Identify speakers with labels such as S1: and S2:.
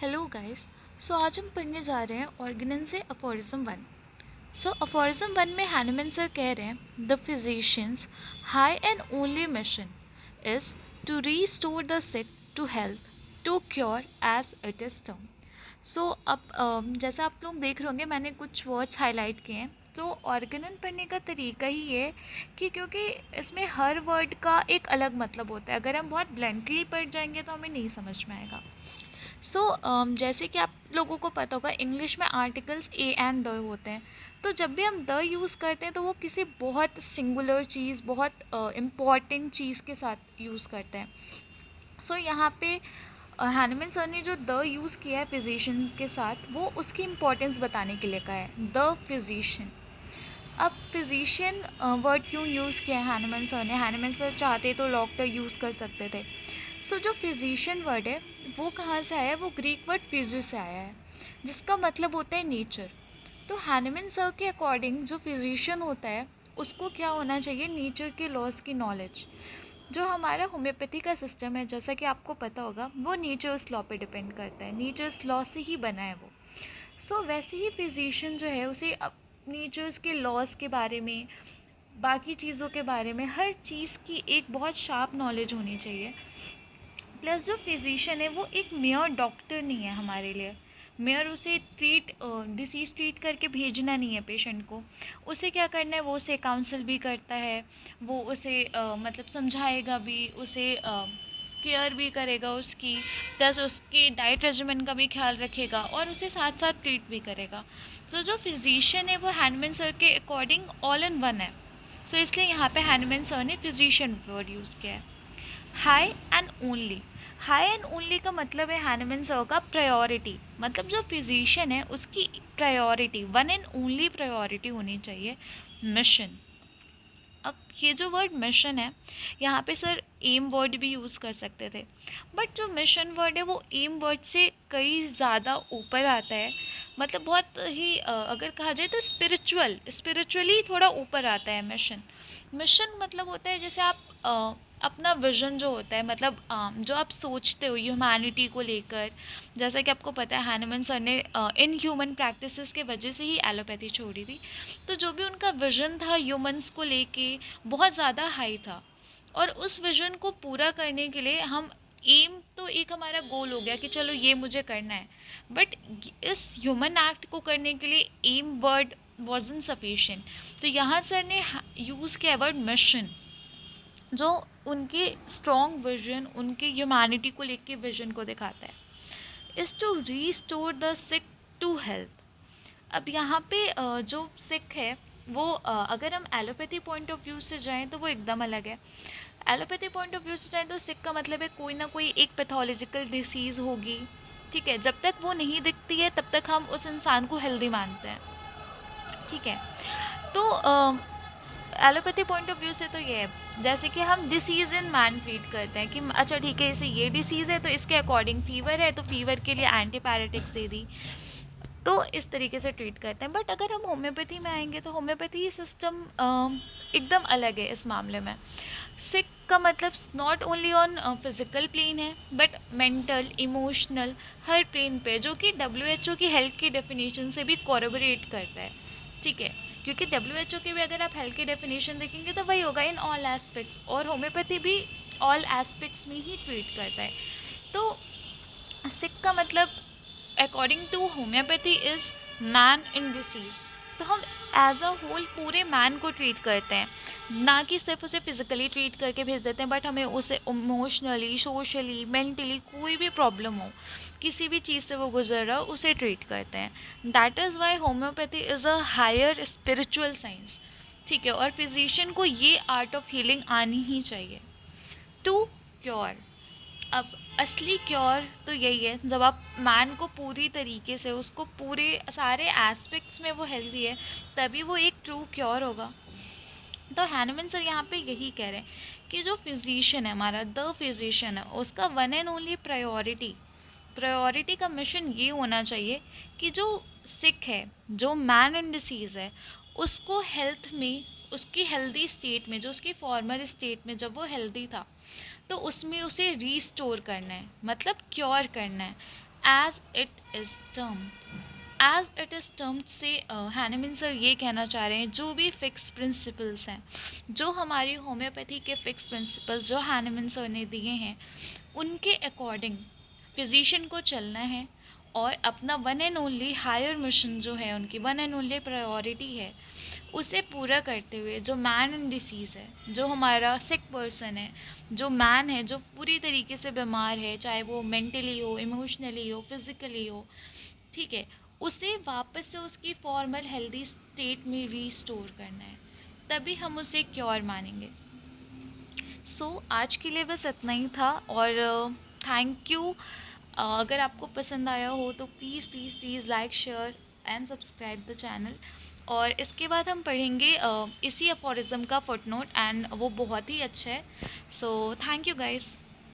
S1: Hello guys. आज हम पढ़ने जा रहे हैं ऑर्गेनन से अफोरिज्म वन। अफोरिज्म वन में हैनिमन सर कह रहे हैं the physicians high and only mission is to restore the sick to health to cure as it is term. अब जैसा आप लोग देख रहे होंगे मैंने कुछ वर्ड्स हाईलाइट किए हैं। तो ऑर्गेनन पढ़ने का तरीका ही ये है कि क्योंकि इसमें हर वर्ड का एक अलग मतलब होता है, अगर हम बहुत ब्लंटली पढ़ जाएंगे तो हमें नहीं समझ में आएगा। जैसे कि आप लोगों को पता होगा इंग्लिश में आर्टिकल्स ए एंड द होते हैं। तो जब भी हम द यूज़ करते हैं तो वो किसी बहुत सिंगुलर चीज़, बहुत इम्पॉर्टेंट चीज़ के साथ यूज़ करते हैं। यहाँ पे हैनिमन सर ने जो द यूज़ किया है फिजिशियन के साथ, वो उसकी इम्पोर्टेंस बताने के लिए कहा है द फिजिशियन। अब फिजिशियन वर्ड क्यों यूज़ किया है हैनिमन सर ने? हैनिमन सर चाहते तो डॉक्टर यूज़ कर सकते थे। जो फिजिशियन वर्ड है वो कहाँ से आया है? वो ग्रीक वर्ड फिजिस से आया है, जिसका मतलब होता है नेचर। तो हैनिमन सर के अकॉर्डिंग जो फिजिशियन होता है उसको क्या होना चाहिए? नेचर के लॉज की नॉलेज। जो हमारा होम्योपैथी का सिस्टम है, जैसा कि आपको पता होगा, वो नेचर्स लॉ पे डिपेंड करता है, नेचर्स लॉ से ही बना है वो। वैसे ही फिजिशियन जो है उसे नेचर्स के लॉज के बारे में, बाकी चीज़ों के बारे में, हर चीज़ की एक बहुत शार्प नॉलेज होनी चाहिए। प्लस जो फिजिशियन है वो एक मेयर डॉक्टर नहीं है हमारे लिए। मेयर उसे डिसीज़ ट्रीट करके भेजना नहीं है पेशेंट को। उसे क्या करना है, वो उसे काउंसल भी करता है, वो उसे मतलब समझाएगा भी, उसे केयर भी करेगा उसकी, प्लस उसके डाइट रेजिमेंट का भी ख्याल रखेगा और उसे साथ साथ ट्रीट भी करेगा। जो फिजिशियन है वो हैंडमैन सर के अकॉर्डिंग ऑल इन वन है। इसलिए यहाँ पे हैंडमैन सर ने फिजिशियन वर्ड यूज़ किया है। High and only. High and only का मतलब है हैनिमन सर का प्रायोरिटी, मतलब जो फिजिशियन है उसकी priority, one and only priority होनी चाहिए मिशन। अब ये जो वर्ड मिशन है, यहाँ पे सर एम वर्ड भी यूज़ कर सकते थे, बट जो मिशन वर्ड है वो एम वर्ड से कई ज़्यादा ऊपर आता है। मतलब बहुत ही अगर कहा जाए तो स्पिरिचुअली थोड़ा ऊपर आता है मिशन। मिशन मतलब होता है जैसे आप अपना विजन जो होता है, मतलब जो आप सोचते हो ह्यूमैनिटी को लेकर। जैसा कि आपको पता है हैनिमन सर ने इन ह्यूमन प्रैक्टिसेस के वजह से ही एलोपैथी छोड़ी थी। तो जो भी उनका विजन था ह्यूमंस को लेके बहुत ज़्यादा हाई था, और उस विजन को पूरा करने के लिए हम एम तो एक हमारा गोल हो गया कि चलो ये मुझे करना है, बट इस ह्यूमन एक्ट को करने के लिए एम वर्ड वॉजन सफिशिएंट। तो यहाँ सर ने यूज़ किया वर्ड मिशन, जो उनके स्ट्रॉन्ग विजन, उनके ह्यूमैनिटी को लेके विजन को दिखाता है। Is to restore the sick to health. अब यहाँ पे जो सिक है वो अगर हम एलोपैथी पॉइंट ऑफ व्यू से जाएं तो वो एकदम अलग है। एलोपैथी पॉइंट ऑफ व्यू से जाएं तो सिक का मतलब है कोई ना कोई एक पैथोलॉजिकल डिसीज़ होगी, ठीक है। जब तक वो नहीं दिखती है तब तक हम उस इंसान को हेल्दी मानते हैं, ठीक है। तो एलोपैथी पॉइंट ऑफ व्यू से तो ये है जैसे कि हम डिसीज़ इन मैन ट्रीट करते हैं कि अच्छा ठीक है, इसे ये डिसीज़ है तो इसके अकॉर्डिंग फीवर है तो फीवर के लिए एंटीपायरेटिक्स दे दी, तो इस तरीके से ट्रीट करते हैं। बट अगर हम होम्योपैथी में आएंगे तो होम्योपैथी सिस्टम एकदम अलग है इस मामले में। सिक का मतलब not only on physical plane है, बट मेंटल, इमोशनल, हर प्लेन पे, जो कि WHO की हेल्थ की डेफिनेशन से भी कोरबोरेट करता है, ठीक है। क्योंकि WHO की भी अगर आप हेल्थ की डेफिनेशन देखेंगे तो वही होगा इन ऑल एस्पेक्ट्स, और होम्योपैथी भी ऑल एस्पेक्ट्स में ही ट्रीट करता है। तो सिक का मतलब according to homeopathy is man in disease. तो हम एज अ होल पूरे मैन को ट्रीट करते हैं, ना कि सिर्फ उसे फिजिकली ट्रीट करके भेज देते हैं, बट हमें उसे इमोशनली, सोशली, मेंटली कोई भी प्रॉब्लम हो, किसी भी चीज़ से वो गुजर रहा हो, उसे ट्रीट करते हैं। That is why homeopathy is a higher spiritual science, ठीक है। और फिजिशियन को ये आर्ट ऑफ हीलिंग आनी ही चाहिए। To cure. अब असली क्योर तो यही है जब आप मैन को पूरी तरीके से, उसको पूरे सारे एस्पेक्ट्स में वो हेल्दी है, तभी वो एक ट्रू क्योर होगा। तो हैनिमन सर यहाँ पे यही कह रहे हैं कि जो फिजिशियन है हमारा, द फिजिशियन है, उसका वन एंड ओनली प्रायोरिटी का मिशन ये होना चाहिए कि जो सिक है, जो मैन इन डिसीज़ है, उसको हेल्थ में, उसकी हेल्दी स्टेट में, जो उसकी फॉर्मर स्टेट में जब वो हेल्दी था, तो उसमें उसे रीस्टोर करना है, मतलब क्योर करना है। As it is termed. As it is termed से हैनेमन सर ये कहना चाह रहे हैं जो भी फिक्स प्रिंसिपल्स हैं, जो हमारी होम्योपैथी के फिक्स प्रिंसिपल्स जो हैनेमन सर ने दिए हैं, उनके अकॉर्डिंग फिजिशियन को चलना है और अपना one and only higher mission जो है, उनकी वन एंड ओनली प्रायोरिटी है, उसे पूरा करते हुए जो मैन इन डिसीज़ है, जो हमारा सिक पर्सन है, जो मैन है जो पूरी तरीके से बीमार है, चाहे वो मेंटली हो, इमोशनली हो, फिज़िकली हो, ठीक है, उसे वापस से उसकी फॉर्मल हेल्दी स्टेट में रीस्टोर करना है, तभी हम उसे क्योर मानेंगे। आज के लिए बस इतना ही था, और थैंक यू। अगर आपको पसंद आया हो तो please please please like share and subscribe the channel. और इसके बाद हम पढ़ेंगे इसी अफोरिज्म का फुटनोट, एंड वो बहुत ही अच्छा है। Thank you guys.